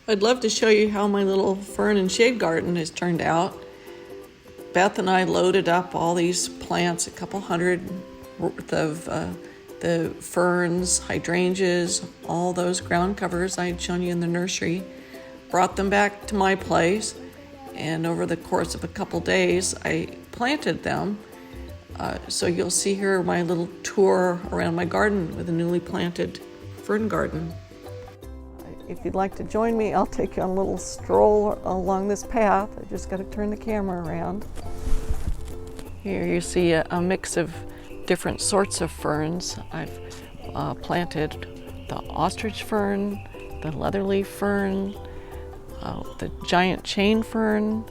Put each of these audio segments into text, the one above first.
I'd love to show you how my little fern and shade garden has turned out. Beth and I loaded up all these plants, a couple hundred worth of the ferns, hydrangeas, all those ground covers I had shown you in the nursery, brought them back to my place, and over the course of a couple days, I planted them. So you'll see here my little tour around my garden with a newly planted fern garden. If you'd like to join me, I'll take you on a little stroll along this path. I just got to turn the camera around. Here you see a mix of different sorts of ferns. I've planted the ostrich fern, the leatherleaf fern, the giant chain fern,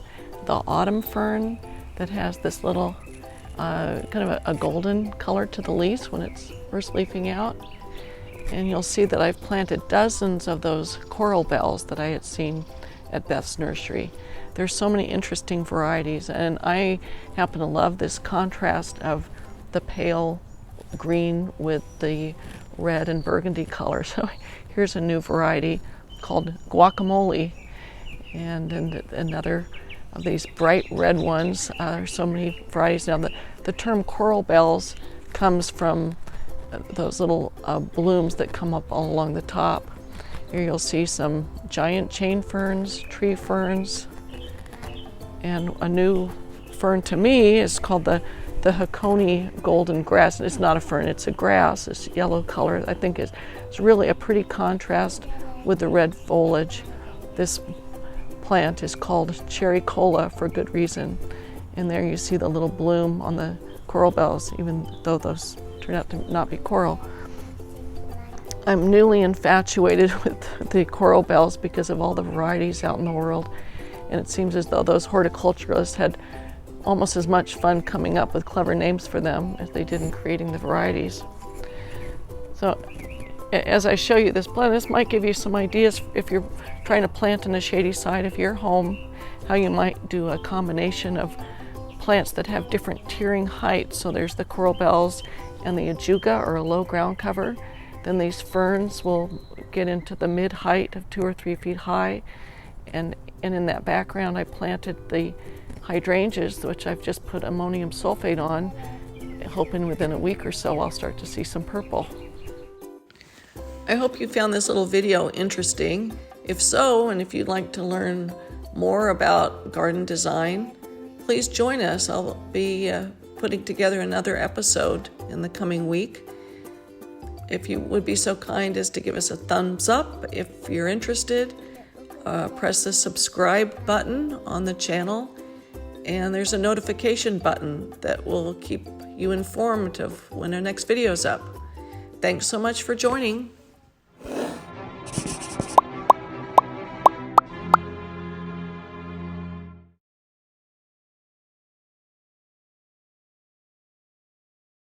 the autumn fern that has this little kind of a golden color to the leaves when it's first leafing out. And you'll see that I've planted dozens of those coral bells that I had seen at Beth's nursery. There's so many interesting varieties, and I happen to love this contrast of the pale green with the red and burgundy color. So here's a new variety called guacamole, and another of these bright red ones. There's so many varieties now. The term coral bells comes from those little blooms that come up all along the top. Here you'll see some giant chain ferns, tree ferns, and a new fern to me is called the Hakone golden grass. It's not a fern, it's a grass. It's yellow color. I think it's really a pretty contrast with the red foliage. This plant is called cherry cola for good reason. And there you see the little bloom on the coral bells, even though those turned out to not be coral. I'm newly infatuated with the coral bells because of all the varieties out in the world, and it seems as though those horticulturalists had almost as much fun coming up with clever names for them as they did in creating the varieties. So as I show you this plant, this might give you some ideas if you're trying to plant in the shady side of your home, how you might do a combination of plants that have different tiering heights. So there's the coral bells and the ajuga, or a low ground cover. Then these ferns will get into the mid height of 2 or 3 feet high. And in that background I planted the hydrangeas, which I've just put ammonium sulfate on, hoping within a week or so I'll start to see some purple. I hope you found this little video interesting. If so, and if you'd like to learn more about garden design, please join us. I'll be putting together another episode in the coming week. If you would be so kind as to give us a thumbs up if you're interested, press the subscribe button on the channel, and there's a notification button that will keep you informed of when our next video is up. Thanks so much for joining.